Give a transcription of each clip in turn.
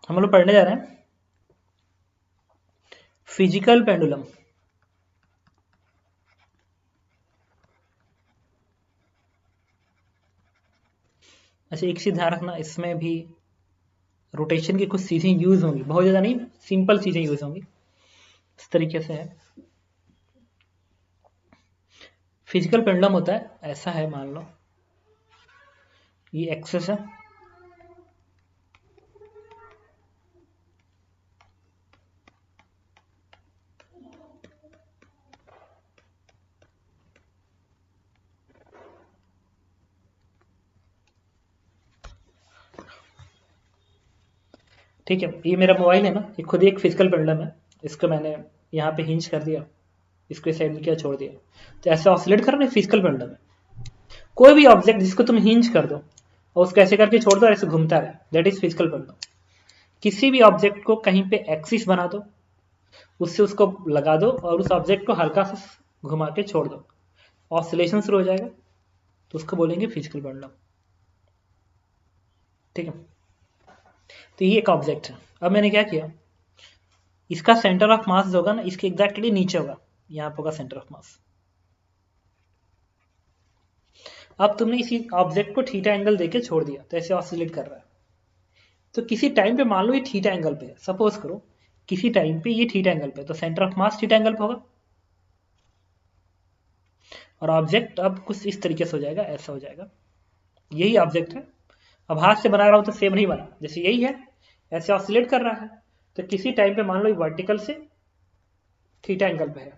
हम लोग पढ़ने जा रहे हैं फिजिकल पेंडुलम। अच्छा, एक चीज ध्यान रखना, इसमें भी रोटेशन की कुछ चीजें यूज होंगी, बहुत ज्यादा नहीं, सिंपल चीजें यूज होंगी। इस तरीके से है। फिजिकल पेंडुलम होता है ऐसा है, मान लो ये एक्सेस है, ठीक है। ये मेरा मोबाइल है ना, ये खुद ही एक फिजिकल पेंडुलम है। इसको मैंने यहाँ पे हिंज कर दिया, इसको साइड में किया, छोड़ दिया, तो ऐसे ऑसिलेट कर रहा है, फिजिकल पेंडुलम है। कोई भी ऑब्जेक्ट जिसको तुम हिंज कर दो और उसको ऐसे करके छोड़ दो और ऐसे घूमता रहे, दैट इज फिजिकल पेंडुलम। किसी भी ऑब्जेक्ट को कहीं पे एक्सिस बना दो, उससे उसको लगा दो और उस ऑब्जेक्ट को हल्का सा घुमा के छोड़ दो, ऑसिलेशन शुरू हो जाएगा, तो उसको बोलेंगे फिजिकल पेंडुलम। ठीक है, तो ये एक ऑब्जेक्ट है। अब मैंने क्या किया, इसका सेंटर ऑफ मास जो होगा ना, इसके एग्जैक्टली नीचे होगा, यहाँ पे होगा सेंटर ऑफ मास। अब तुमने इसी ऑब्जेक्ट को थीटा एंगल देके छोड़ दिया, तो ऐसे ऑसिलेट कर रहा है। तो किसी टाइम पे मान लो ये थीटा एंगल पे है, सपोज करो किसी टाइम पे ये थीटा एंगल पे, तो centre of mass theta angle पे होगा, और ऑब्जेक्ट अब कुछ इस तरीके से हो जाएगा, ऐसा हो जाएगा। यही ऑब्जेक्ट है। अब हाथ से बना रहा हूं तो सेम नहीं बना, जैसे यही है ऐसे ऑसिलेट कर रहा है, तो किसी टाइम पे मान लो ये वर्टिकल से थीटा एंगल पे है,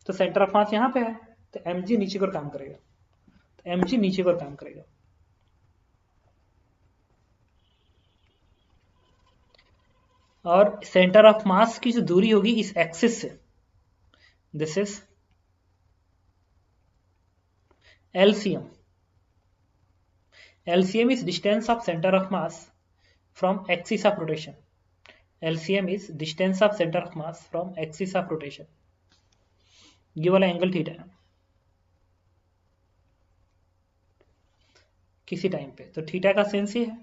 तो सेंटर ऑफ मास यहाँ पे है, तो एम जी नीचे को काम करेगा, तो एम जी नीचे को काम करेगा। और सेंटर ऑफ मास की जो दूरी होगी इस एक्सिस से, this is LCM. LCM is distance of center of mass from axis of rotation. LCM is distance of center of mass from axis of rotation. ये वाला एंगल थीटा है किसी टाइम पे, तो थीटा का सेंस ये है,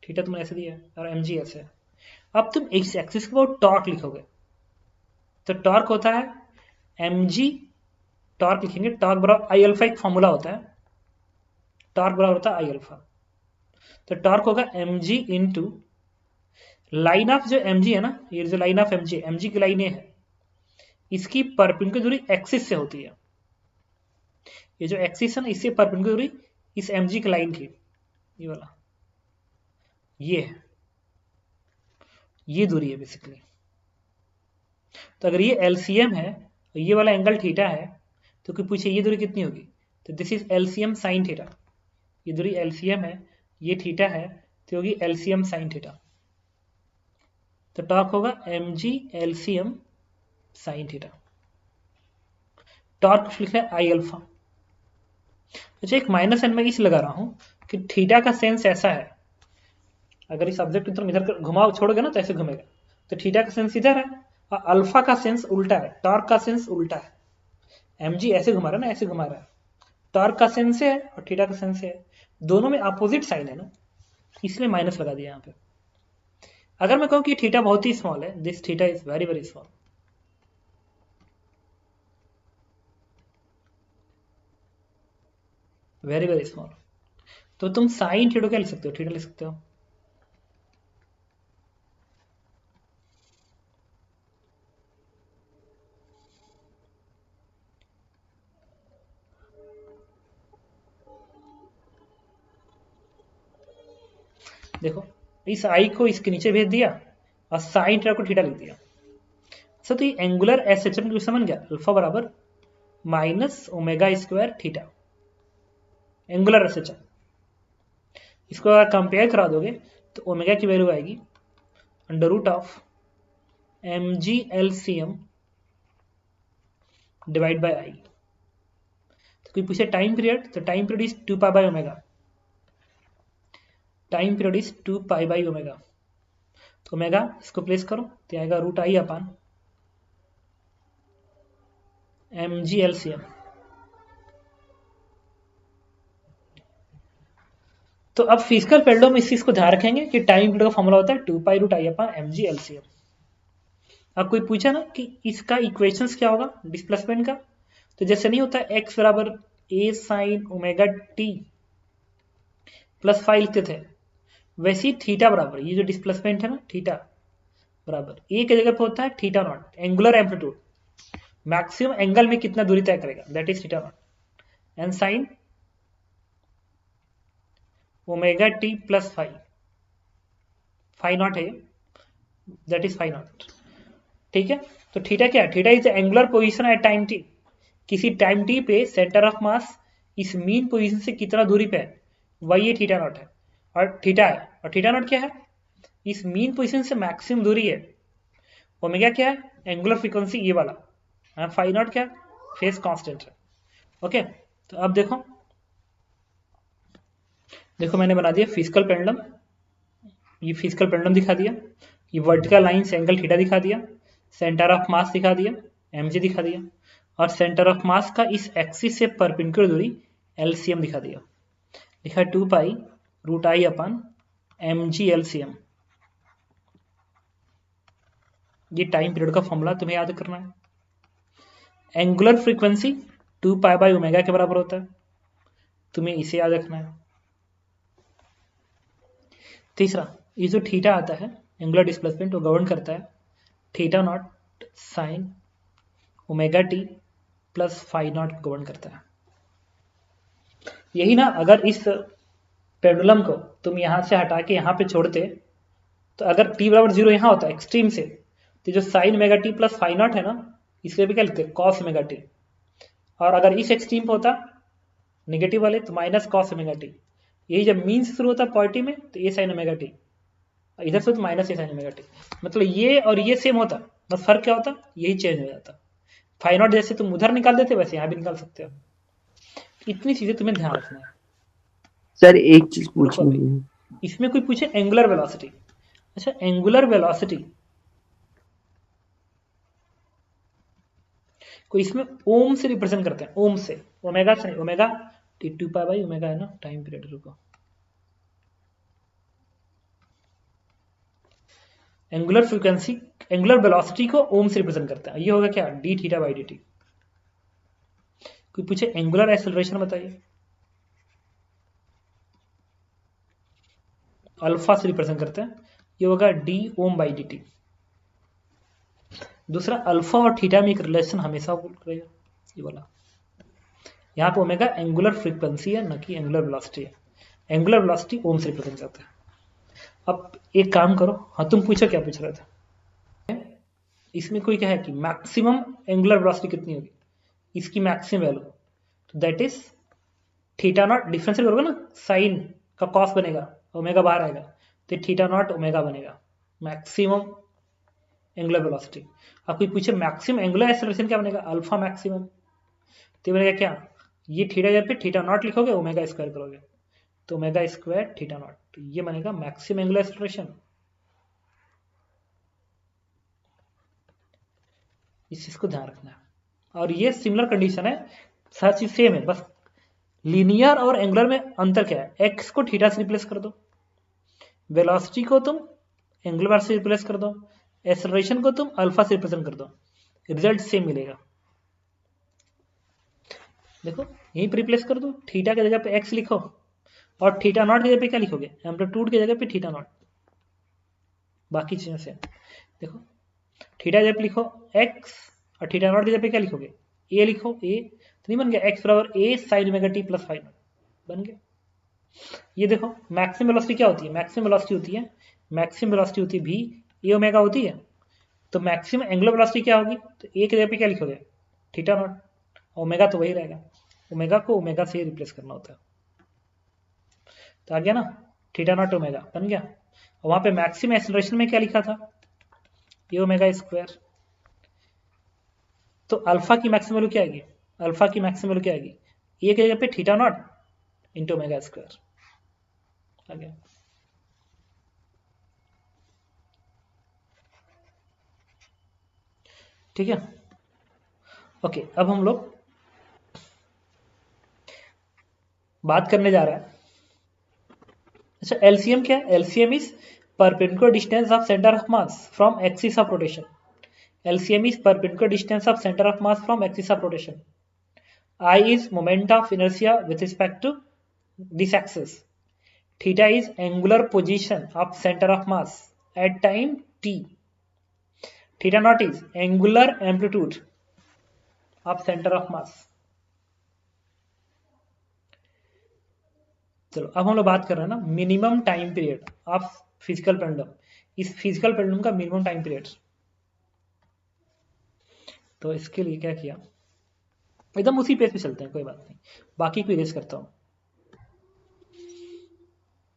थीटा तुमने ऐसे दिया है और एम जी ऐसे है। अब तुम इस एक्सिस के ऊपर टॉर्क लिखोगे, तो टॉर्क होता है एम जी, टॉर्क लिखेंगे, टॉर्क बराबर आई अल्फा, एक फॉर्मूला होता है, टॉर्क बराबर होता है आई अल्फा। तो टॉर्क होगा M G into line of जो एम जी है ना, ये जो लाइन ऑफ एम जी की लाइन है, इसकी परपेंडिकुलर दूरी एक्सिस से होती है। ये जो एक्सिस है ना, इससे परपेंडिकुलर दूरी इस एम जी की लाइन की, ये वाला, ये है, ये दूरी है बेसिकली। तो अगर ये एलसीएम है और ये वाला एंगल थीटा है, तो कोई पूछे ये दूरी कितनी होगी, तो this is LCM sine theta. ये दूरी एलसीएम है, ये थीटा है, तो होगी एलसीएम साइन थीटा। तो टॉर्क होगा एम जी एलसीएम साइन थीटा। टॉर्क लिख रहे हैं आई अल्फा। अच्छा, एक माइनस एन में इस लगा रहा हूं कि थीटा का सेंस ऐसा है, अगर इस ऑब्जेक्ट की तरफ इधर घुमाव छोड़ोगे ना तो ऐसे घूमेगा, तो थीटा का सेंस इधर है और अल्फा का सेंस उल्टा है, टॉर्क का सेंस उल्टा है। एम जी ऐसे घुमा रहा है ना, ऐसे घुमा रहा है, टॉर्क का सेंस है और थीटा का सेंस है, दोनों में अपोजिट साइन है ना, इसलिए माइनस लगा दिया यहाँ पे। अगर मैं कहूँ कि थीटा बहुत ही स्मॉल है, this theta is very very small, very very small, तो तुम साइन थीटा क्या लिख सकते हो, थीटा लिख सकते हो। देखो, इस आई को इसके नीचे भेज दिया और साइन थीटा को थीटा लिख दिया। सर तो ये एंगुलर एस एच एम समझ गया, अल्फा बराबर minus omega square theta, angular S H M. इसको अगर कंपेयर करा दोगे तो ओमेगा की वैल्यू आएगी under root of M G L C M divide by I. तो कोई पूछे टाइम पीरियड, तो time period is 2 pi by omega, time period is 2 pi by omega. तो ओमेगा इसको प्लेस करो तो आएगा root I upon M G L C M. तो अब फिजिकल पेंडुलम इस चीज को ध्यान रखेंगे कि टाइम पीरियड का फॉर्मूला होता है 2π√I/mg LCM। अब कोई पूछा ना कि इसका इक्वेशंस क्या होगा डिस्प्लेसमेंट का, तो जैसे नहीं होता x बराबर a sin omega t plus five लिखते थे, वैसे ही थीटा बराबर ये जो डिस्प्लेसमेंट है ना थीटा बराबर ए की जगह पे होता है theta naught angular amplitude, maximum angle में कितना दूरी तय करेगा that is theta naught and sine omega T plus phi naught है दैट इज फाइव नॉट। ठीक है, तो थीटा क्या है, theta is angular position at time T, किसी टाइम टी पे सेंटर ऑफ मास इस मीन पोजीशन से कितना दूरी पे है वही ये थीटा नॉट है और थीटा है, और थीटा नॉट क्या है इस मीन पोजीशन से मैक्सिमम दूरी है। ओमेगा क्या है एंगुलर फ्रीक्वेंसी ये वाला, और फाइव नॉट क्या फेस कांस्टेंट है। ओके, तो अब देखो मैंने बना दिया फिजिकल पेंडुलम, ये फिजिकल पेंडुलम दिखा दिया, ये वर्टिकल लाइन से एंगल थीटा दिखा दिया, सेंटर ऑफ मास दिखा दिया mg दिखा दिया, और सेंटर ऑफ मास का इस एक्सिस से परपेंडिकुलर दूरी LCM दिखा दिया, लिखा 2π√I/mg LCM। ये टाइम पीरियड का फॉर्मूला तुम्हें याद करना है। एंगुलर फ्रीक्वेंसी 2π/ω के बराबर होता है, तुम्हें इसे याद रखना है। तीसरा, ये जो थीटा आता है एंगुलर डिस्प्लेसमेंट वो गवर्न करता है theta naught sine omega T plus phi not govern करता है। यही ना, अगर इस पेंडुलम को तुम यहां से हटा के यहां पे छोड़ते तो अगर t बराबर 0 यहां होता है एक्सट्रीम से, तो जो sign omega T plus phi naught है ना इसलिए भी क्या लिखते हैं कॉस ओमेगा टी, और अगर इस एक्सट्रीम पे होता नेगेटिव वाले तो माइनस कॉस ओमेगा टी। यही जब मीन से शुरू होता है पॉजिटिव में तो ए साइन ओमेगा टी, इधर से तो माइनस ए साइन ओमेगा टी, मतलब ये और ये सेम होता, बस फर्क क्या होता यही चेंज हो जाता। फाइव नॉट जैसे तुम उधर निकाल देते वैसे यहाँ भी निकाल सकते हो। इतनी चीजें तुम्हें ध्यान रखना है। सर एक चीज पूछनी है, इसमें कोई पूछे एंगुलर वेलोसिटी, अच्छा एंगुलर वेलोसिटी को इसमें ओम से रिप्रेजेंट करते हैं, ओम से, ओमेगा से नहीं, ओमेगा T2π/ω है ना टाइम पीरियड। रुको, एंगुलर फ्रीक्वेंसी एंगुलर वेलोसिटी को ओम से रिप्रेजेंट करता है, ये होगा क्या dθ/dt। कोई पूछे एंगुलर एक्सेलरेशन बताइए, अल्फा से रिप्रेजेंट करते हैं, ये होगा d/dt। दूसरा, अल्फा और थीटा में एक रिलेशन हमेशा रहेगा, ये वाला। यहाँ पे ओमेगा एंगुलर फ्रीक्वेंसी है न कि एंगुलर वेलोसिटी है, एंगुलर वेलोसिटी ओम से रिप्रेजेंट करता है। अब एक काम करो, हाँ तुम पूछो क्या पूछ रहे थे। इसमें कोई क्या है कि मैक्सिमम एंगुलर वेलोसिटी कितनी होगी, इसकी मैक्सिमम वैल्यू, तो that is theta not, differential करोगे ना साइन का कॉस बनेगा, ओमेगा बाहर आएगा तो थीटा नॉट ओमेगा बनेगा मैक्सिमम एंगुलर वेलोसिटी। अब कोई पूछे मैक्सिमम एंगुलर एक्सेलरेशन क्या बनेगा, अल्फा मैक्सिमम, तो बनेगा क्या, ये थीटा जब पे थीटा नॉट लिखोगे ओमेगा स्क्वायर करोगे तो ओमेगा स्क्वायर थीटा नॉट, तो ये बनेगा मैक्सिमम एंगुलर एक्सेलरेशन। इस चीज को ध्यान रखना है, और ये सिमिलर कंडीशन है, हर चीज सेम है, बस लीनियर और एंगुलर में अंतर क्या है, एक्स को थीटा से रिप्लेस कर दो, वेलोसिटी को तुम एंगुलर से रिप्लेस कर दो, एक्सेलरेशन को तुम अल्फा से रिप्रेजेंट कर दो, रिजल्ट सेम मिलेगा। देखो यहीं पर रिप्लेस कर दो, थीटा की जगह पे एक्स लिखो और थीटा नॉट की जगह पे क्या लिखोगे, एम्पलीट्यूड की जगह पे थीटा नॉट, बाकी चीजें सेम। देखो थीटा जब लिखो एक्स और थीटा नॉट की जगह पे क्या लिखोगे, ए लिखो, ए तो नहीं बन गया एक्स बराबर a sine omega T plus five बन गया। ये देखो मैक्सिमम वेलोसिटी क्या होती है, मैक्सिमम वेलोसिटी होती है, मैक्सिमम वेलोसिटी होती है भी ए ओमेगा होती है, तो मैक्सिमम एंगुलर वेलोसिटी क्या होगी, तो ए की जगह पे क्या लिखोगे थीटा नॉट, ओमेगा तो वही रहेगा, ओमेगा को ओमेगा से रिप्लेस करना होता है, तो आ गया ना थीटा नॉट ओमेगा बन गया। और वहां पे मैक्सिमम एक्सेलरेशन में क्या लिखा था, ये ओमेगा स्क्वायर, तो अल्फा की मैक्सिमम वैल्यू क्या आएगी, अल्फा की मैक्सिमम वैल्यू क्या आएगी, ए की जगह पे theta naught into omega square आ गया। ठीक है, ओके, अब हम लोग बात करने जा रहे हैं अच्छा एलसीएम क्या है? LCM is perpendicular distance of centre of mass from axis of rotation. LCM is perpendicular distance of center of mass from axis of rotation. I is moment of inertia with respect to this axis. Theta is angular position of center of mass at time t. Theta naught is angular amplitude of center of mass. चलो अब हम लोग बात कर रहे हैं ना minimum time period of physical pendulum. इस फिजिकल पेंडुलम का मिनिमम टाइम पीरियड. तो इसके लिए क्या किया, एकदम उसी पेज पे चलते हैं, कोई बात नहीं, बाकी को इरेज करता हूं.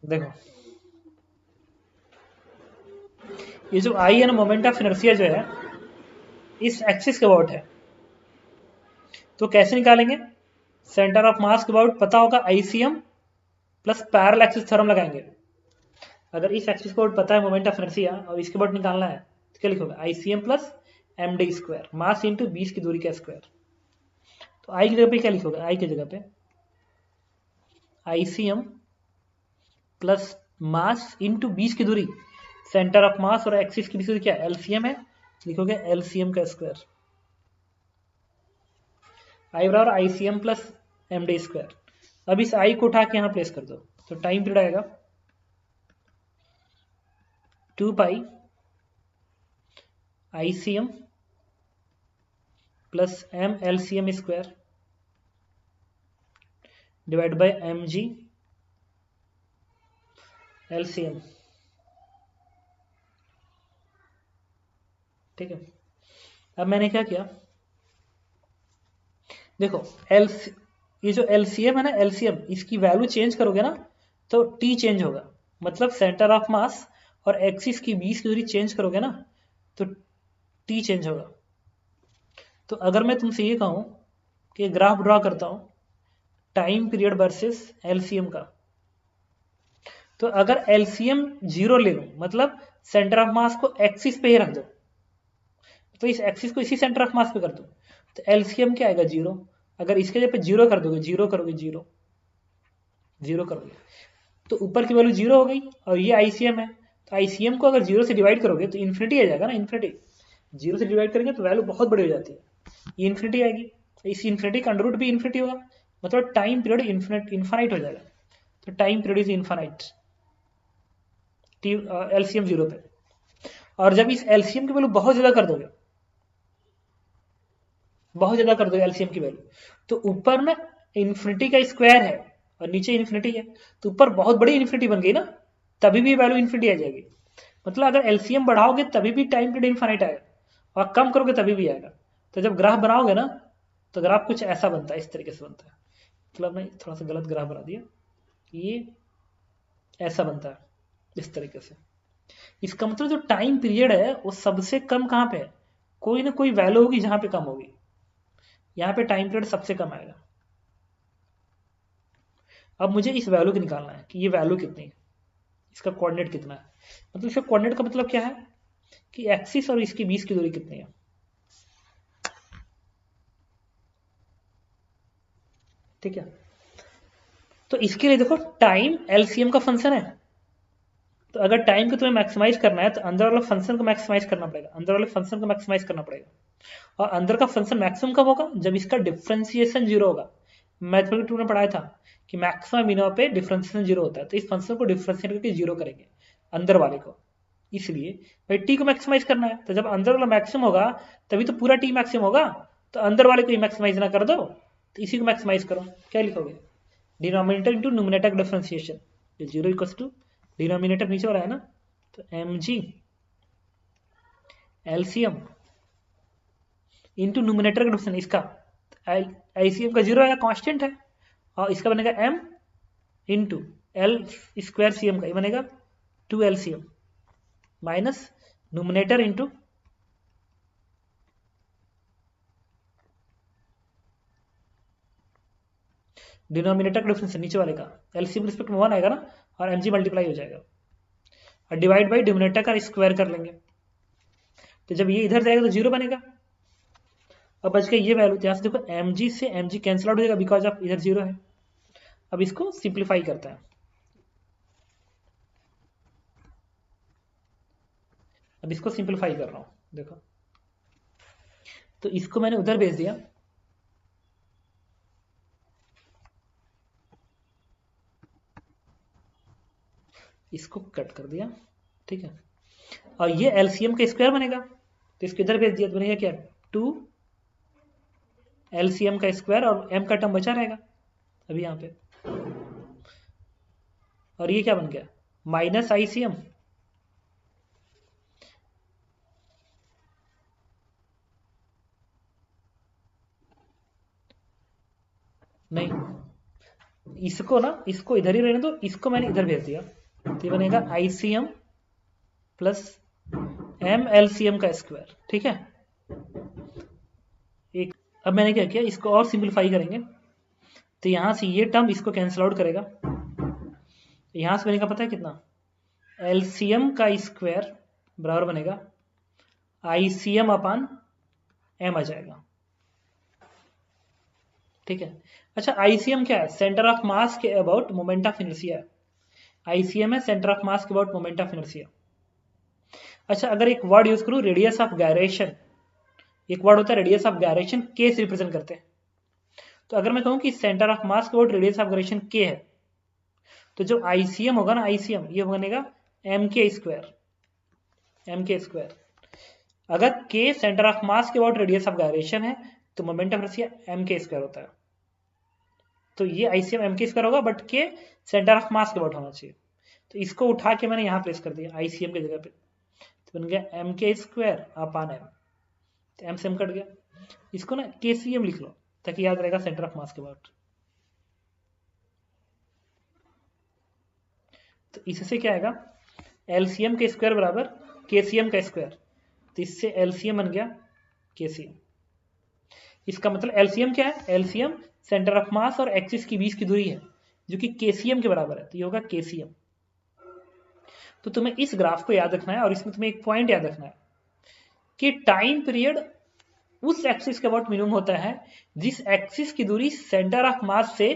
देखो ये जो आई है ना मोमेंट ऑफ इनर्शिया जो है इस एक्सिस के अबाउट है. तो कैसे निकालेंगे? सेंटर ऑफ मास के अबाउट पता होगा ICM plus parallel axis theorem लगाएंगे. अगर इस एक्सिस के अबाउट पता है मोमेंट ऑफ इनर्शिया और इसके अबाउट निकालना है तो क्या लिखोगे? ICM plus M D square mass into 20 की दूरी का स्क्वायर. तो आई की जगह पे क्या लिखोगे? आई की जगह पे आईसीएम प्लस मास इंटू 20 की दूरी, सेंटर ऑफ मास और एक्सिस की दूरी क्या है? एलसीएम है, लिखोगे एलसीएम का स्क्वायर. आई बराबर ICM plus M D square. अब इस आई को उठा के यहां प्लेस कर दो तो टाइम पीरियड आएगा 2 pi ICM plus m LCM square divide by m ji LCM. ठीक है. अब मैंने क्या किया, देखो ये जो एलसीएम है ना, एलसीएम इसकी वैल्यू चेंज करोगे ना तो टी चेंज होगा. मतलब सेंटर ऑफ मास और एक्सिस की 20 की दूरी चेंज करोगे ना तो टी चेंज होगा. तो अगर मैं तुमसे ये कहूं कि ग्राफ ड्रॉ करता हूं टाइम पीरियड वर्सेस एलसीएम का, तो अगर एलसीएम 0 ले लो मतलब सेंटर ऑफ मास को एक्सिस पे ही रख दो, तो इस एक्सिस को इसी सेंटर ऑफ मास पे कर दो तो एलसीएम क्या आएगा? 0. अगर इसके जगह पे 0 कर दोगे, 0 करोगे, 0 करोगे तो ऊपर की वैल्यू 0 हो गई और ये आईसीएम है. तो आईसीएम को अगर 0 से डिवाइड करोगे तो इन्फिनिटी आ जाएगा ना. इन्फिनिटी 0 से डिवाइड करेंगे तो वैल्यू बहुत बड़ी हो जाती है, ये इन्फिनिटी आएगी. इस इन्फिनिटी का अंडर रूट भी इन्फिनिटी होगा, मतलब टाइम पीरियड इन्फानाइट हो जाएगा. तो time period is infinite LCM 0 पे. और जब इस एलसीएम की वैल्यू बहुत ज्यादा कर दोगे, बहुत ज्यादा कर दोगे एलसीएम की वैल्यू, तो ऊपर में इन्फिनिटी का स्क्वायर है और नीचे इन्फिनिटी है, तो ऊपर बहुत बड़ी इन्फिनिटी बन गई ना, तभी भी वैल्यू इन्फिनिटी आ जाएगी. मतलब अगर एलसीएम बढ़ाओगे तभी भी टाइम पीरियड इन्फानाइट आएगा और कम करोगे तभी भी आएगा. तो जब ग्राफ बनाओगे ना तो ग्राफ कुछ ऐसा बनता है, इस तरीके से बनता है. मतलब मैं थोड़ा सा गलत ग्राफ बना दिया, ये ऐसा बनता है इस तरीके से. इसका मतलब जो टाइम पीरियड है वो सबसे कम कहां पे है? कोई ना कोई वैल्यू होगी जहां पे कम होगी. यहां पे टाइम पीरियड सबसे कम आएगा. अब मुझे इस वैल्यू को निकालना है कि ये वैल्यू कितनी है, इसका कोऑर्डिनेट कितना है. मतलब इसका कोऑर्डिनेट का मतलब क्या है कि एक्सिस और इसकी 20 की दूरी कितनी है. ठीक है. तो इसके लिए देखो टाइम एलसीएम का फंक्शन है, तो अगर टाइम को तुम्हें मैक्सिमाइज करना है तो अंदर वाले फंक्शन को मैक्सिमाइज करना पड़ेगा, अंदर वाले फंक्शन को मैक्सिमाइज करना पड़ेगा. और अंदर का फंक्शन मैक्सिमम कब होगा? जब इसका डिफरेंशिएशन 0 होगा. मैथमेटिक्स 2 में पढ़ाया था कि मैक्सिमम मिनिमम पे डिफरेंशिएशन 0 होता है, तो इस फंक्शन को डिफरेंशिएट करके 0 करेंगे अंदर वाले को. इसलिए भाई टी को मैक्सिमाइज करना है, तो जब अंदर वाला मैक्सिमम होगा तभी तो पूरा टी मैक्सिमम होगा. तो अंदर वाले को ही मैक्सिमाइज ना कर दो तो इसी को मैक्सिमाइज करो. क्या लिखोगे? Denominator into numerator differentiation. 0 equals to denominator नीचे वाला है ना, तो एम जी एलसीएम इंटू न्यूमरेटर का डिफरेंशिएशन, इसका आईसीएम का 0 आएगा, कांस्टेंट है, और इसका बनेगा m into L square C M का, ये बनेगा 2 LCM minus numerator into denominator का डिफरेंस नीचे वाले का, एलसीएम रिस्पेक्ट में 1 आएगा ना और mg मल्टीप्लाई हो जाएगा और डिवाइड बाई डिनोमिनेटर का स्क्वायर कर लेंगे. तो जब ये इधर जाएगा तो 0 बनेगा. अब बच गया ये वैल्यू, यहां से देखो mg से mg कैंसिल आउट हो जाएगा बिकॉज ऑफ इधर 0 है. अब इसको सिंप्लीफाई करता है, अब इसको सिंपलीफाई कर रहा हूं, देखो तो इसको मैंने उधर भेज दिया, इसको कट कर दिया, ठीक है, और ये एलसीएम का स्क्वायर बनेगा, तो इसको इधर भेज दिया तो बनेगा क्या, 2 एलसीएम का स्क्वायर, और एम का टर्म बचा रहेगा अभी यहाँ पे, और ये क्या बन गया, माइनस आईसीएम, नहीं इसको ना, इसको इधर ही रहने दो, इसको मैंने इधर भेज दिया, तो ये बनेगा आईसीएम प्लस एम एलसीएम का स्क्वायर, ठीक है। एक अब मैंने क्या किया, इसको और सिंपलीफाई करेंगे, तो यहां से ये टर्म इसको कैंसिल आउट करेगा, यहां से बनेगा पता है कितना, एलसीएम का स्क्वायर बराबर बनेगा आईसीएम अपान एम आ जाएगा, ठीक है। अच्छा आईसीएम क्या है, सेंटर ऑफ मास के about moment of inertia, ICM है सेंटर ऑफ मास के अबाउट मोमेंट ऑफ इनर्शिया। अच्छा अगर एक वर्ड यूज करूं, रेडियस ऑफ गायरेशन, एक वर्ड होता है रेडियस ऑफ गायरेशन, के से रिप्रेजेंट करते हैं, तो अगर मैं कहूं कि सेंटर ऑफ मास के अबाउट रेडियस ऑफ गायरेशन के है, तो जो आईसीएम होगा ना, आईसीएम ये बनेगा एम के स्क्वायर, एम के स्क्वायर। अगर के सेंटर ऑफ मास के अबाउट रेडियस ऑफ गायरेशन है, तो मोमेंट ऑफ इनर्शिया एम के स्क्वायर होता है, तो ये आईसीएम एम के स्क्वायर होगा, बट के सेंटर ऑफ मास के अबाउट होना चाहिए, तो इसको उठा के मैंने यहां प्लेस कर दिया आईसीएम की जगह पे, तो बन गया एम के स्क्वायर अपान एम, तो एम से एम कट गया, इसको ना केसीएम लिख लो ताकि याद रहेगा सेंटर ऑफ मास के अबाउट, तो इससे क्या आएगा, एलसीएम के स्क्वायर बराबर केसीएम का स्क्वायर, तो इससे एलसीएम बन गया केसीएम, इसका मतलब एलसीएम क्या है, एलसीएम सेंटर ऑफ मास और एक्सिस की बीच की दूरी है जो कि केसीएम के बराबर है, तो ये होगा केसीएम। तो तुम्हें इस ग्राफ को याद रखना है, और इसमें तुम्हें एक पॉइंट याद रखना है कि टाइम पीरियड उस एक्सिस के अबाउट मिनिमम होता है जिस एक्सिस की दूरी सेंटर ऑफ मास से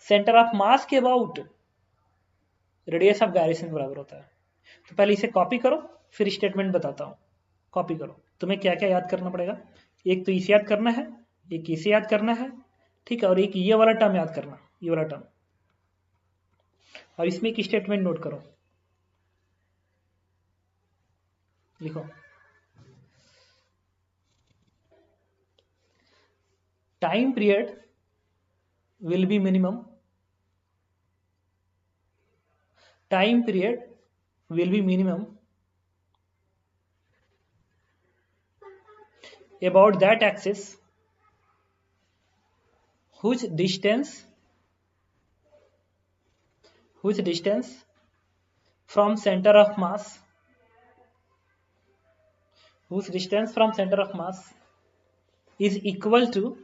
सेंटर ऑफ मास के अबाउट रेडियस ऑफ गायरेशन के बराबर होता है। तो पहले इसे कॉपी करो, फिर स्टेटमेंट बताता हूं, कॉपी करो। तुम्हें क्या क्या याद करना पड़ेगा, एक तो इसे याद करना है, एक इसे याद करना है, ठीक है, और एक ये वाला टर्म याद करना, ये वाला टर्म, और इसमें एक स्टेटमेंट नोट करो, लिखो time period will be minimum, time period will be minimum about that axis whose distance from center of mass, whose distance from center of mass is equal to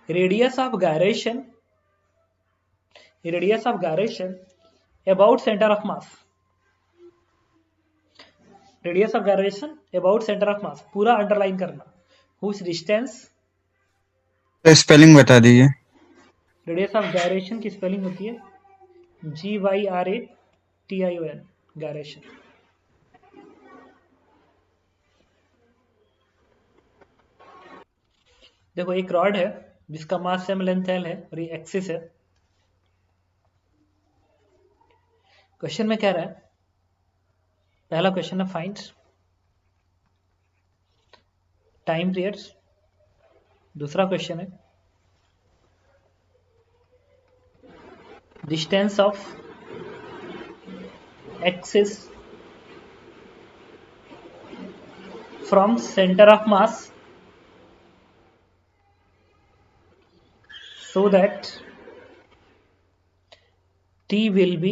radius of gyration about center of mass, radius of gyration about centre of मास, पूरा underline करना, whose distance, तो spelling बता दीजिए। Radius of gyration की spelling होती है GYRATION, gyration. देखो एक रॉड है जिसका मास सेम लेंथ एल है और ये एक्सिस है, क्वेश्चन में क्या रहा है, पहला क्वेश्चन है फाइंड टाइम पीरियड्स, दूसरा क्वेश्चन है distance of axis from centre of mass so that T will be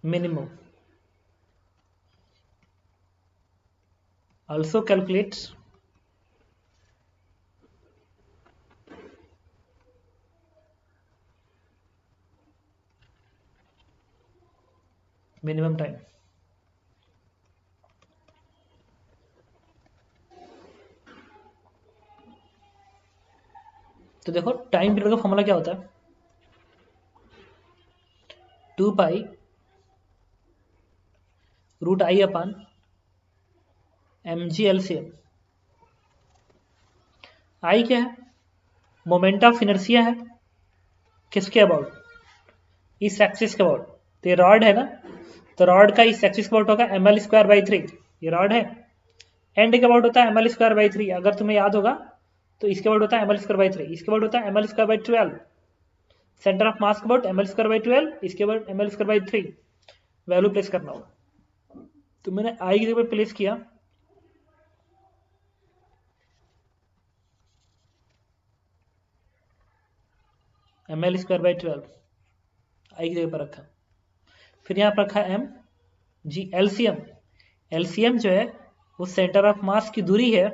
minimum. Also calculate minimum time. तो देखो टाइम पीरियड का फॉर्मूला क्या होता है, 2 pi root I upon mg LCM। I क्या है? मोमेंट ऑफ इनर्शिया है। किसके अबाउट? इस एक्सिस के अबाउट। तो ये रॉड है ना, तो रॉड का इस एक्सिस के अबाउट होगा ml²/3। ये रॉड है, एंड के अबाउट होता है ml²/3। अगर तुम्हें याद होगा तो इसके अबाउट होता है ml²/3, इसके अबाउट होता है ml²/12। सेंटर ऑफ मास के अबाउट ml²/12, इसके अबाउट ml²/3। वैल्यू प्लेस करना होगा, तो मैंने आई की जगह पे प्लेस किया ml²/12, आई की जगह पर रखा। फिर यहाँ पर रखा m g LCM। LCM जो है वो सेंटर ऑफ मास की दूरी है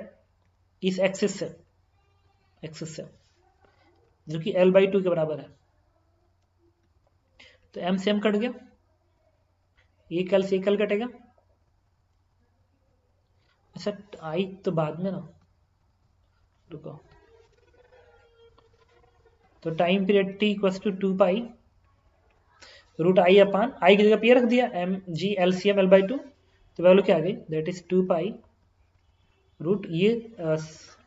इस एक्सिस से, जो कि L/2 के बराबर है। तो m से m कट गया, ये कल से कल कटेगा। अच्छा आई तो बाद में ना, रुको। तो time period t = 2 pi root I upon I की जगह पे रख दिया mg LCM L/2। तो वैल्यू क्या आ गई? दैट इज 2 पाई रूट, ये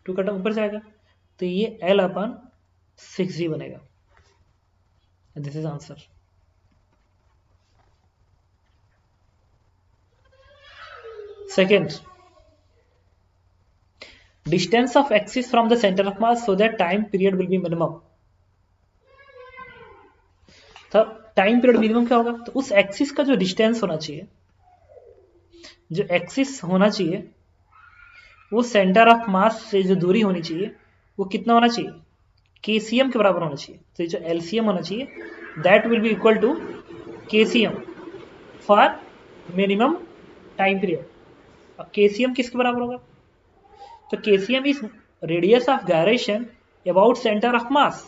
2 का टर्म ऊपर जाएगा तो ये L अपान 6g बनेगा। This is answer. Second, distance of axis from the centre of mass so that time period will be minimum. तो टाइम पीरियड मिनिमम क्या होगा? तो उस एक्सिस का जो डिस्टेंस होना चाहिए, जो एक्सिस होना चाहिए, वो सेंटर ऑफ मास से जो दूरी होनी चाहिए वो कितना होना चाहिए? KCM के बराबर होना चाहिए। तो जो LCM होना चाहिए that will be equal to KCM for minimum time period. अब KCM किसके बराबर होगा? तो KCM is radius of gyration about centre of mass.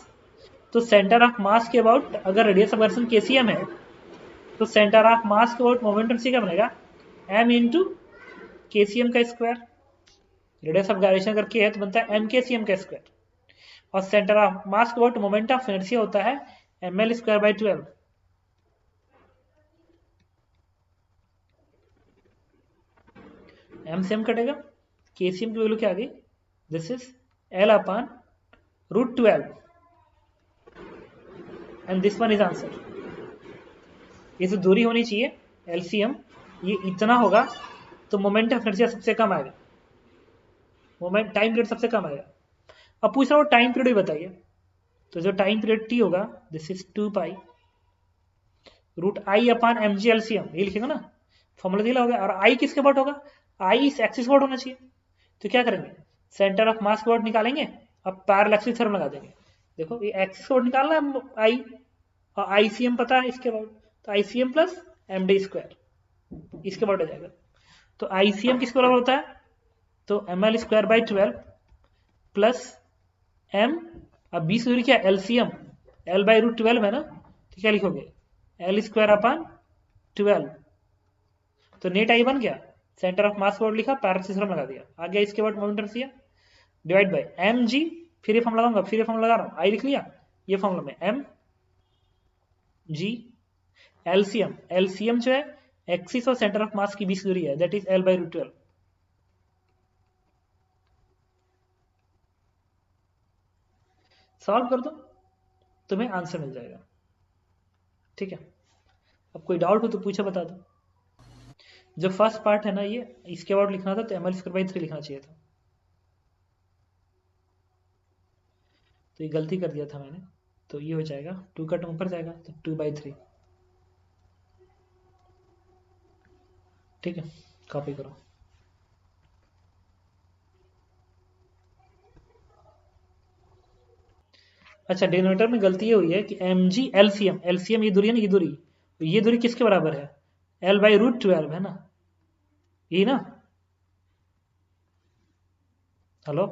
तो सेंटर ऑफ मास के अबाउट अगर रेडियस ऑफ गायरेशन KCM है तो सेंटर ऑफ मास के अबाउट मोमेंटम सी क्या बनेगा? m इंटू KCM का स्क्वायर। रेडियस ऑफ गायरेशन अगर k है तो बनता है mKCM का स्क्वायर, और सेंटर ऑफ मास के अबाउट मोमेंट ऑफ इनर्शिया होता है ml²/12। m से m कटेगा, KCM की वैल्यू क्या आ गई? This is L upon √12 and this one is answer. ये जो दूरी होनी चाहिए LCM, ये इतना होगा तो मोमेंट ऑफ इनर्शिया सबसे कम आएगा, मोमेंट टाइम पीरियड सबसे कम आएगा। अब पूछ रहा हूँ टाइम पीरियड भी बताइए। तो जो टाइम पीरियड t होगा this is 2 pi root I upon mg LCM, ये लिखेगा ना, फॉर्मूला दिया होगा। और आई किसके अबाउट होगा? आई इस एक्सिस के अबाउट होना चाहिए। तो क्या करेंगे? सेंटर ऑफ मास के अबाउट निकालेंगे, अब पैरेलल एक्सिस थ्योरम लगा देंगे। देखो ये एक्सिस के अबाउट निकालना है आई, और ICM पता है इसके अबाउट, तो ICM प्लस md² इसके अबाउट हो जाएगा। तो ICM किसके बराबर होता है? तो ml²/12 प्लस m, अब 20 दूरी क्या? LCM L/√12 है ना, तो क्या लिखोगे? L² अपान 12। तो नेट आई बन गया, सेंटर ऑफ मास वर्ड लिखा, पैरेलल थ्योरम लगा दिया, आ गया इसके बाद moment inertia divide by mg। फिर ये फॉर्मूला लगाऊंगा, फिर ये फॉर्मूला लगा रहा हूं, आई लिख लिया, ये फॉर्मूला में mg LCM जो है एक्सिस और सेंटर ऑफ मास की 20 दूरी है, दैट इज L/√12। सॉल्व कर दो, तुम्हें आंसर मिल जाएगा। ठीक है, अब कोई डाउट हो तो पूछो, बता दो। जो फर्स्ट पार्ट है ना, ये इसके अबाउट लिखना था तो ml²/3 लिखना चाहिए था, तो ये गलती कर दिया था मैंने। तो ये हो जाएगा 2 का टर्म ऊपर जाएगा तो 2/3। ठीक है, कॉपी करो। अच्छा, डिनोमिनेटर में गलती ये हुई है कि mg LCM ये दूरी है ना, ये दूरी किसके बराबर है? L/√12 है ना, ये ना। हेलो,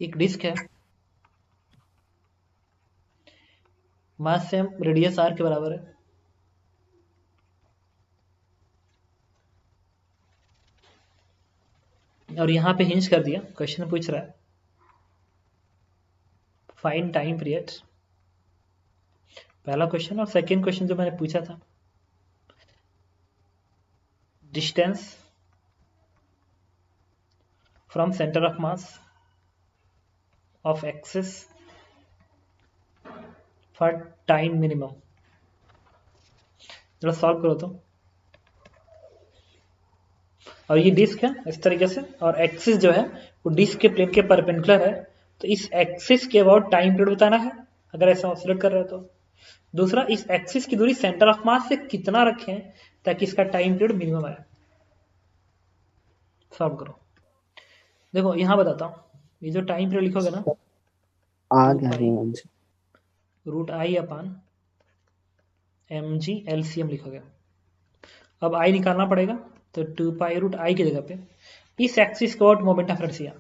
एक डिस्क है, मास सेम, रेडियस r के बराबर है। और यहां पे हिंज कर दिया, क्वेश्चन पूछ रहा है फाइंड टाइम पीरियड पहला क्वेश्चन। और सेकेंड क्वेश्चन जो मैंने पूछा था, distance from centre of mass of axis for time minimum. जरा सॉल्व करो तो। और ये डिस्क है इस तरीके से, और एक्सिस जो है वो डिस्क के प्लेन के परपेंडिकुलर है, तो इस एक्सिस के अबाउट टाइम पीरियड बताना है अगर ऐसा ऑसिलेट कर रहे हो तो। दूसरा, इस एक्सिस की दूरी सेंटर ऑफ मास से कितना रखें ताकि इसका टाइम पीरियड मिनिमम आए। सॉल्व करो। देखो यहां बताता हूं, ये जो टाइम पीरियड लिखोगे ना, आ 2 गया pi answer. Root I upon mg LCM लिखोगे। अब आई निकालना पड़ेगा, तो 2 पाई रूट आई की जगह पे इस एक्सिस के अबाउट मोमेंट ऑफ इनर्शिया,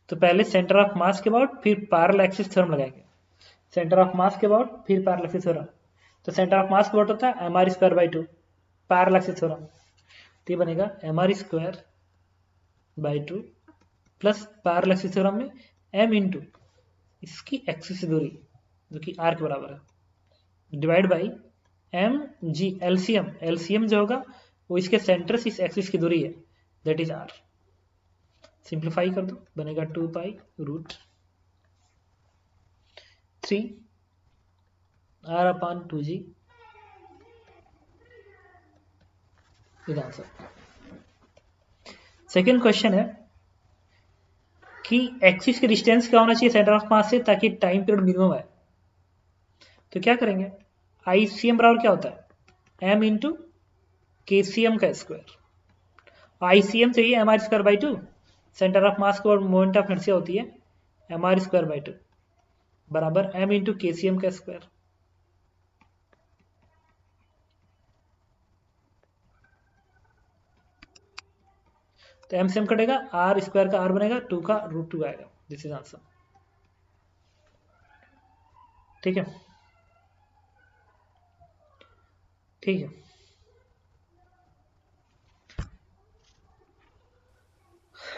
तो पहले सेंटर ऑफ मास के अबाउट फिर पैरेलल एक्सिस थ्योरम लगाएंगे। सेंटर ऑफ मास के अबाउट फिर पैरेलल एक्सिस थ्योरम, तो सेंटर ऑफ मास के अबाउट होता है mr square by 2 parallel axis theorem, तो ये बनेगा mr square by 2 plus parallel axis theorem में m इंटू इसकी एक्सिस की दूरी जो कि r के बराबर है, divide by M ji LCM. LCM जो होगा वो इसके सेंटर से इस एक्सिस की दूरी है, दैट इज आर। सिंप्लीफाई कर दो, बनेगा 2 pi root 3 R upon 2g। Answer. Second question है कि एक्सिस की डिस्टेंस क्या होना चाहिए सेंटर ऑफ मास से ताकि टाइम पीरियड मिनिमम आए। तो क्या करेंगे, आईसीएम बराबर क्या होता है, एम इंटू केसीएम का स्क्वायर। आईसीएम चाहिए M R square by 2, centre of mass को मोमेंट ऑफ इनर्शिया होती है एम आर स्क्वायर बाई 2 बराबर एम इंटू केसीएम का स्क्वायर। तो एम से एम कटेगा, आर स्क्वायर का आर बनेगा, 2 का रूट 2 आएगा। This is answer. ठीक है, ठीक है।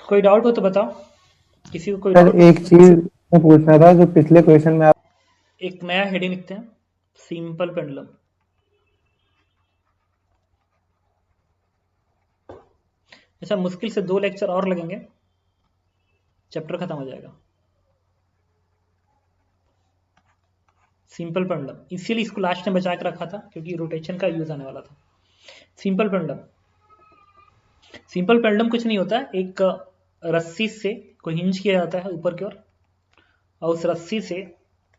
कोई डाउट हो तो बताओ, किसी को कोई सर डाउट। एक चीज मैं पूछना था, जो पिछले क्वेश्चन में आप एक नया हेडिंग लिखते हैं, सिंपल पेंडुलम। ऐसा मुश्किल से 2 लेक्चर और लगेंगे, चैप्टर खत्म हो जाएगा। सिंपल पेंडुलम, इसीलिए इसको लास्ट में बचा के रखा था क्योंकि रोटेशन का यूज आने वाला था। सिंपल पेंडुलम, सिंपल पेंडुलम कुछ नहीं होता, एक रस्सी से को हिंज किया जाता है ऊपर की ओर, और उस रस्सी से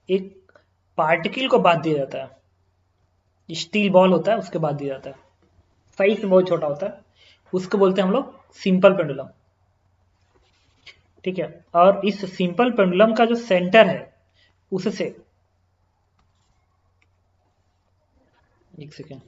एक पार्टिकल को बांध दिया जाता है। स्टील बॉल होता है उसके बांध दिया जाता है, साइज में बहुत छोटा होता है, उसको बोलते हैं हम लोग सिंपल पेंडुलम। ठीक है, और इस सिंपल पेंडुलम का जो सेंटर है उससे, एक सेकेंड,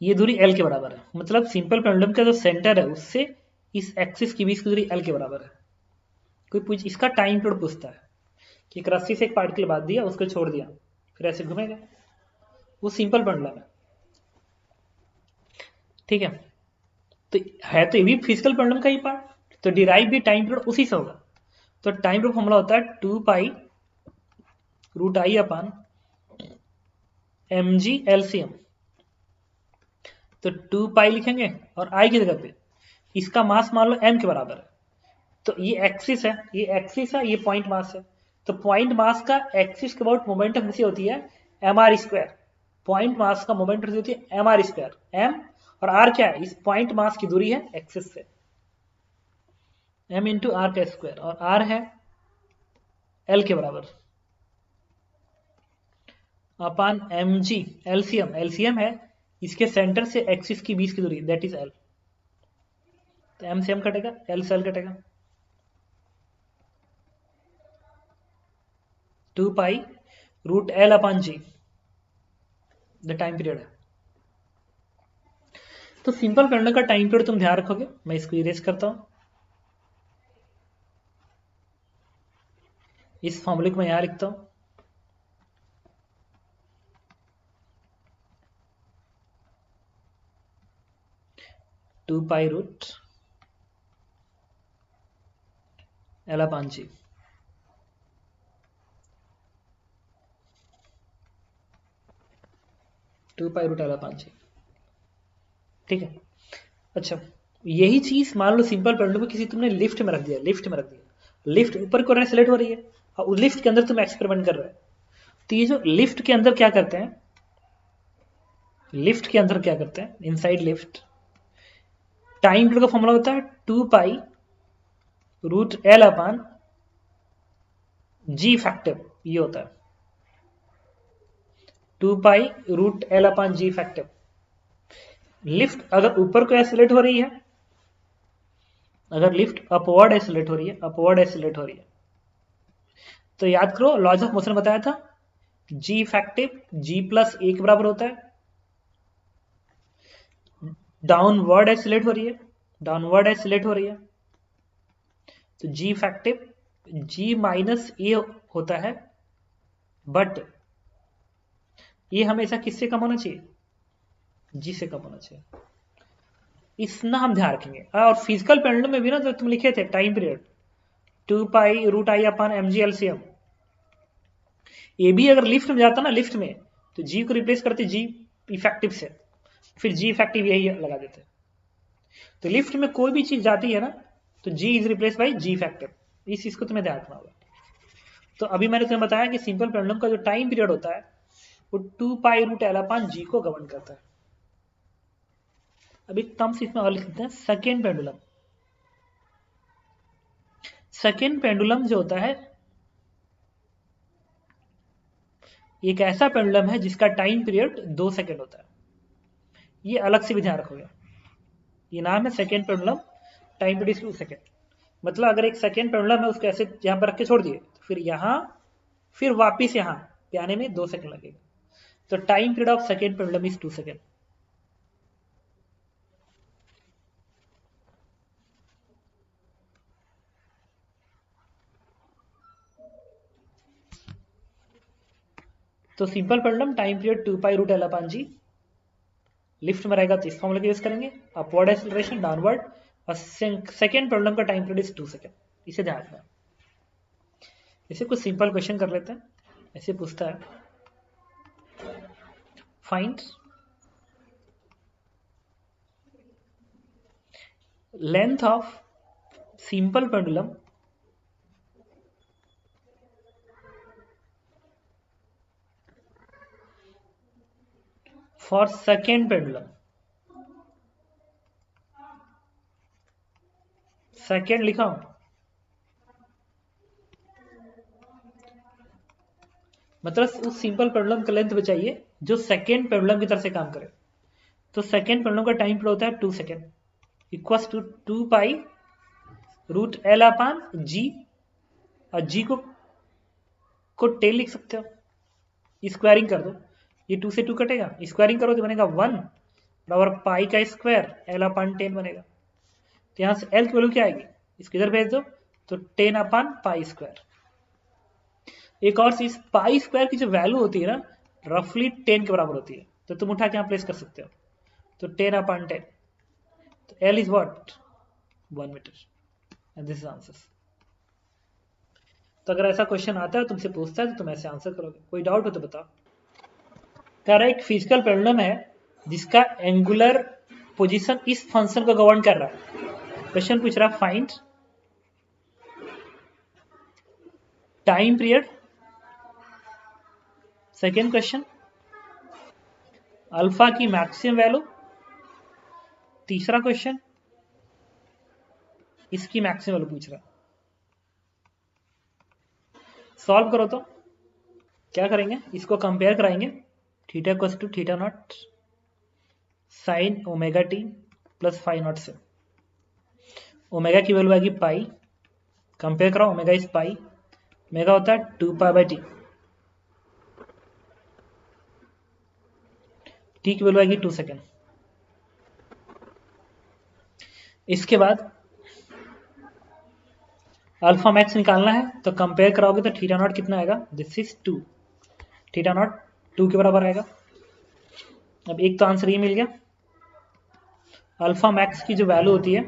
ये दूरी एल के बराबर है, मतलब सिंपल पेंडुलम का जो सेंटर है उससे इस एक्सिस की बीच की दूरी एल के बराबर है। कोई पूछ इसका टाइम पीरियड पूछता है कि एक रस्सी से एक पार्टिकल बांध दिया, उसको छोड़ दिया, फिर ऐसे घूमेगा, वो सिंपल पेंडुलम है। ठीक है, तो है तो ये भी फिजिकल पेंडुलम का ही पार्ट, तो डिराइव भी टाइम पीरियड उसी से होगा। तो टाइम पीरियड फॉर्मूला होता है 2 pi root I upon M ji LCM. तो 2 पाई लिखेंगे और आई की जगह पे इसका मास मान लो m के बराबर है, तो ये एक्सिस है, ये एक्सिस है, ये पॉइंट मास है, तो पॉइंट मास का एक्सिस के अबाउट मोमेंट ऑफ इनर्शिया होती है M R square. Point mass का मोमेंट ऑफ इनर्शिया होती है एम आर स्क्वायर, एम और आर क्या है, इस पॉइंट मास की दूरी है एक्सिस से, एम इंटू आर का स्क्वायर, और आर है एल के बराबर अपान एम जी एलसीएम। एलसीएम है इसके सेंटर से एक्सिस की बीच की दूरी, दैट इज एल। तो एम से एम कटेगा, एल से एल कटेगा, 2 pi root L upon G the time period है। तो सिंपल पेंडुलम का टाइम पीरियड तुम ध्यान रखोगे। मैं इसको इरेज करता हूं, इस फॉर्मूले को मैं यहां लिखता हूं। Two pi root L upon g. Two pi root L upon g, ठीक है। अच्छा, यही चीज मान लो सिंपल पेंडुलम को किसी तुमने लिफ्ट में रख दिया, लिफ्ट में रख दिया, लिफ्ट ऊपर की ओर एक्सेलरेट हो रही है और उस लिफ्ट के अंदर तुम एक्सपेरिमेंट कर रहे हो। तो ये जो लिफ्ट के अंदर क्या करते हैं, लिफ्ट के अंदर क्या करते हैं, इनसाइड लिफ्ट, टाइम पीरियड का फॉर्मूला होता है two pi root L upon G factor, ये होता है two pi root L upon G factor. Lift अगर ऊपर को एक्सेलरेट हो रही है, अगर लिफ्ट अपवर्ड एक्सेलरेट हो रही है, अपवर्ड एक्सेलरेट हो रही है, तो याद करो लॉज ऑफ मोशन बताया था, जी फैक्टिव जी प्लस ए के बराबर होता है। डाउनवर्ड एक्सेलरेट हो रही है, डाउनवर्ड एक्सेलरेट हो रही है, तो जी फैक्टिव जी माइनस ए होता है, बट ये हमेशा किससे कम होना चाहिए, जी से कम होना चाहिए। इतना हम ध्यान रखेंगे। और फिजिकल पेंडुलम में भी ना जो तुम लिखे थे time period two pi root I upon M ji LCM, ये भी अगर लिफ्ट में जाता ना, लिफ्ट में, तो जी को रिप्लेस करते जी इफेक्टिव से, फिर जी इफेक्टिव यही लगा देते। तो लिफ्ट में कोई भी चीज जाती है ना, तो g is replace by g effective, इस चीज को तुम्हें ध्यान रखना होगा। तो अभी मैंने तुम्हें बताया कि सिंपल पेंडुलम का जो टाइम पीरियड होता है वो two pi root L upon g को गवर्न करता है। अभी टर्म्स इसमें और लिख देते हैं। सेकेंड पेंडुलम, सेकेंड पेंडुलम जो होता है एक ऐसा पेंडुलम है जिसका टाइम पीरियड 2 सेकंड होता है। ये अलग से भी ध्यान रखोगे, ये नाम है second pendulum, time period 2 second. मतलब अगर एक सेकेंड पेंडुलम है उसको ऐसे यहां पर रख के छोड़ दिए, तो फिर यहां, फिर वापिस यहां पे आने में 2 सेकंड लगेगा। तो time period of second pendulum is 2 second. तो simple pendulum time period 2 pi root L upon g, lift में रहेगा तो इस फॉर्मूले का यूज करेंगे, अपवर्ड एक्सेलरेशन डाउनवर्ड, और सेकेंड पेंडुलम का टाइम पीरियड इज 2 सेकंड। इसे ध्यान रखना। इसे कुछ सिंपल क्वेश्चन कर लेते हैं। ऐसे पूछता है, find length of simple pendulum for second pendulum. Second लिखा हूं, मतलब उस सिंपल पेंडुलम का लेंथ बचाइए जो सेकेंड पेंडुलम की तरह से काम करे। तो सेकेंड पेंडुलम का टाइम पीरियड होता है 2 second, equals to 2 pi root L upon जी, और जी को टेन लिख सकते हो, स्क्वायरिंग कर दो, ये 2 से 2 कटेगा, स्क्वायरिंग करो तो बनेगा 1 बराबर पाई का स्क्वायर एल अपॉन 10 बनेगा। तो यहां से एल की वैल्यू क्या आएगी, इसको इधर भेज दो, तो 10 अपॉन पाई स्क्वायर। एक और चीज, पाई स्क्वायर की जो वैल्यू होती है ना, रफली 10 के बराबर होती है, तो तुम उठा के यहां प्लेस कर सकते हो। तो 10 अपॉन 10, तो L is what 1 metre, and this is answer. तो अगर ऐसा क्वेश्चन आता है तुमसे पूछता है तो तुम ऐसे आंसर करोगे। कोई डाउट हो तो बताओ। कह रहा है एक फिजिकल पेंडुलम है जिसका एंगुलर पोजीशन इस फंक्शन को गवर्न कर रहा है। क्वेश्चन पूछ रहा है find time period, second question alpha की मैक्सिमम वैल्यू, तीसरा क्वेश्चन इसकी मैक्सिमम वैल्यू पूछ रहा है। सॉल्व करो तो क्या करेंगे, इसको कंपेयर कराएंगे, theta equals to theta naught sine omega T plus phi naught से। ओमेगा की वैल्यू आएगी पाई, कंपेयर करो, ओमेगा इज पाई, ओमेगा होता है 2 पाई बाई टी, टी की वैल्यू आएगी 2 सेकेंड। इसके बाद अल्फा मैक्स निकालना है, तो कंपेयर कराओगे तो थीटा नॉट कितना आएगा, दिस इज 2, थीटा नॉट 2 के बराबर आएगा। अब एक तो आंसर ये मिल गया। अल्फा मैक्स की जो वैल्यू होती है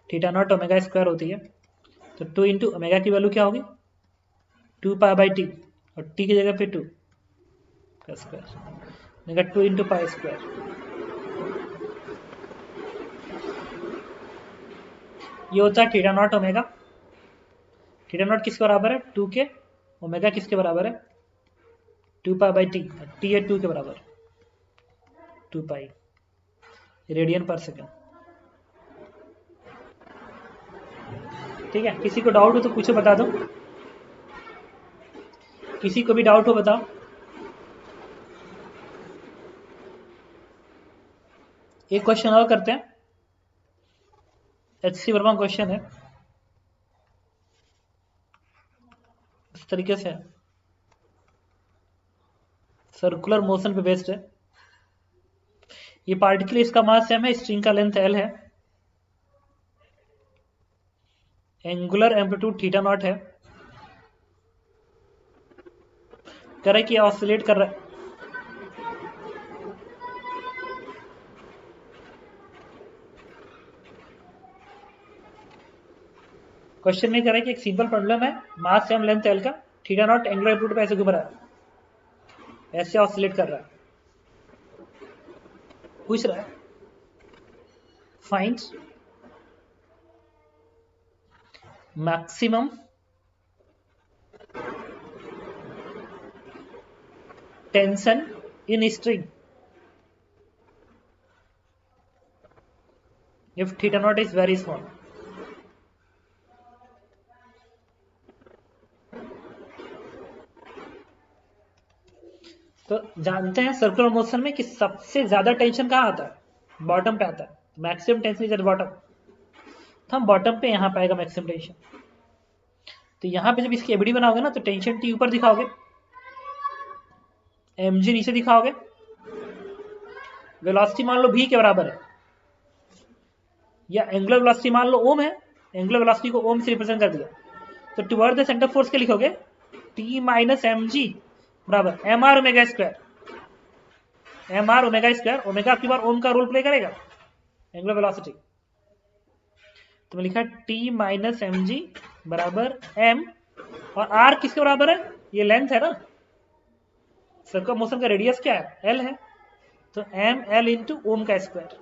थीटा नॉट ओमेगा स्क्वायर होती है, तो 2 इंटू ओमेगा की वैल्यू क्या होगी, 2 पाई बाई टी, और टी की जगह पे 2 का स्क्वायर, 2 इंटू पाई स्क्वायर। ये होता है theta not omega. Theta naught किसके बराबर है, 2 के, ओमेगा किसके बराबर है, 2 पाई बाई टी, टी है 2 के बराबर, 2 पाई रेडियन पर सेकेंड। ठीक है, किसी को डाउट हो तो पूछो, बता दो। किसी को भी डाउट हो बताओ। एक क्वेश्चन और करते हैं, HC वर्मा क्वेश्चन है, इस तरीके से सर्कुलर मोशन पे बेस्ड है। ये पार्टिकल, इसका मास m है, स्ट्रिंग का लेंथ l है, एंगुलर एम्पलीट्यूड थीटा नॉट है, कह रहा है कि ऑसिलेट कर रहा है। क्वेश्चन में कह रहा है कि एक सिंपल प्रॉब्लम है, मास m लेंथ l का, थीटा नॉट एंगुलर एम्पलीट्यूड पे ऐसे घूम रहा है, ऐसे ऑसिलेट कर रहा है। पूछ रहा है find maximum tension in string if theta naught is very small। तो जानते हैं सर्कुलर मोशन में कि सबसे ज्यादा टेंशन कहां आता है, बॉटम पे आता है, maximum tension is at bottom, तो हम बॉटम पे यहां पाएगा मैक्सिमम टेंशन। तो यहां पे जब इसकी एबीडी बनाओगे ना, तो टेंशन टी ऊपर दिखाओगे, mg नीचे दिखाओगे, वेलोसिटी मान लो v के बराबर है, या एंगुलर वेलोसिटी मान लो ओम है, एंगुलर वेलोसिटी को ओम से रिप्रेजेंट कर दिया, तो टुवर्ड द सेंटर फोर्स क्या लिखोगे, t माइनस mg बराबर mr omega square, mr omega square, omega की बार ओम का रोल प्ले करेगा एंगुलर वेलोसिटी, तो मैं लिखा t माइनस mg बराबर m, और r किसके बराबर है, ये लेंथ है ना, सर्कुलर मोशन का रेडियस क्या है, l है, तो m l इंटू ओम का स्क्वायर।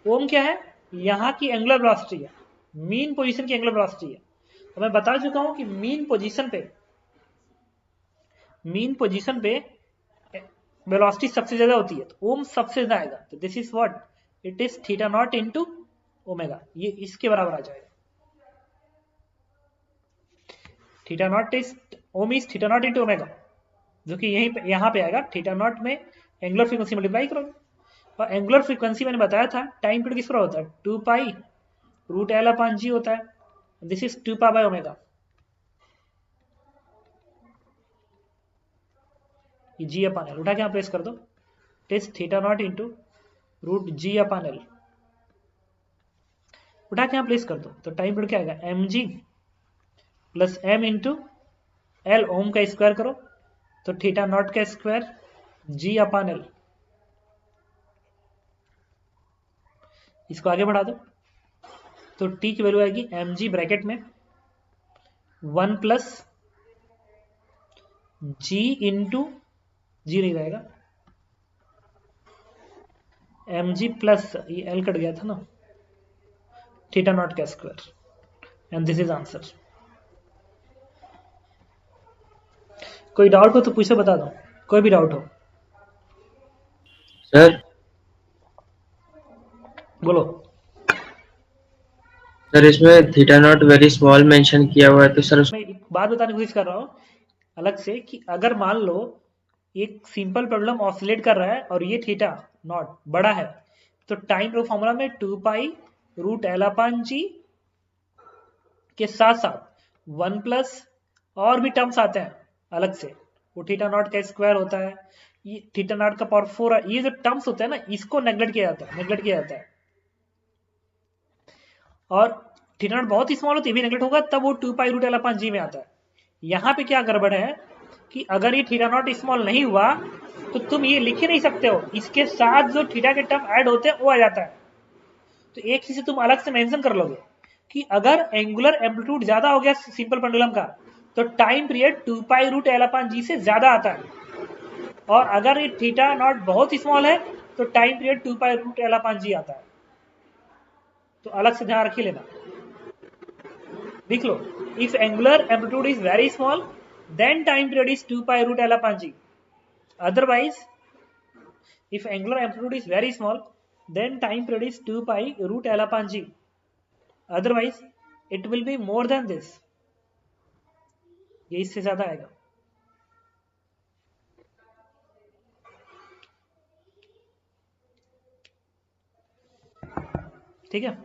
ओम क्या है, यहां की एंगुलर वेलोसिटी है, मीन पोजीशन की एंगुलर वेलोसिटी है। तो मैं बता चुका हूं कि मीन पोजीशन पे वेलोसिटी सबसे ज्यादा होती है, तो ओम सबसे ज्यादा आएगा, तो this is what, it is theta naught into omega, ये इसके बराबर आ जाएगा। Theta naught is ohm is theta naught into omega, जो कि यहां पे आएगा, थीटा नॉट में एंगुलर फ्रीक्वेंसी मल्टीप्लाई करोगे, और एंगुलर फ्रीक्वेंसी मैंने बताया था टाइम पीरियड किसका होता है, 2 pi root L upon g होता है, this is 2 pi by omega, g upon L, उठा के यहां प्लेस कर दो, test theta naught into root g upon L, उठा के यहां प्लेस कर दो, तो टाइम पीरियड क्या आएगा, m g plus m into l, omega का स्क्वायर करो, तो थीटा नॉट का स्क्वायर जी अपॉन एल, इसको आगे बढ़ा दो, तो टी की वैल्यू आएगी एम जी ब्रैकेट में 1 प्लस जी इंटू, जी नहीं रहेगा, एम जी प्लस, ये एल कट गया था ना, थीटा नॉट का square, and this is answer. कोई डाउट हो तो पूछो, बता दो, कोई भी डाउट हो सर बोलो। सर इसमें theta naught very small mention किया हुआ है, तो सर मैं एक बात बताने की कोशिश कर रहा हूं अलग से, कि अगर मान लो एक सिंपल प्रॉब्लम ऑसिलेट कर रहा है और ये थीटा नॉट बड़ा है, तो टाइम रो फॉर्मूला में 2 पाई रूट एल अपॉन जी के साथ साथ 1 प्लस और भी टर्म्स आते हैं अलग से, वो थीटा नॉट का स्क्वायर होता है, ये थीटा नॉट का पावर 4, ये जो टर्म्स होते हैं ना, इसको नेग्लेक्ट किया जाता है, और थीटा नॉट बहुत ही स्मॉल हो तो भी नेगलेक्ट होगा, तब वो 2 पाई रूट एल अपॉन जी में आता है। यहाँ पे क्या गड़बड़ है कि अगर ये थीटा नॉट स्मॉल नहीं हुआ तो तुम ये लिख ही नहीं सकते हो, इसके साथ जो थीटा के टर्म ऐड होते हैं वो आ जाता है। तो एक चीज तुम अलग से मेंशन कर लोगे कि अगर एंगुलर एम्पलीट्यूड ज्यादा हो गया सिंपल पेंडुलम का तो time period 2 pi root L upon g से ज्यादा आता है, और अगर ये थीटा नॉट बहुत स्मॉल है तो time period 2 pi root L upon g आता है। तो अलग से ध्यान रखिए लेना, लिख लो, if angular amplitude is very small then time period is 2 pi root L upon G. Otherwise, if angular amplitude is very small, then time period is 2 pi root L upon G. Otherwise, it will be more than this. ये इससे ज्यादा आएगा। ठीक है।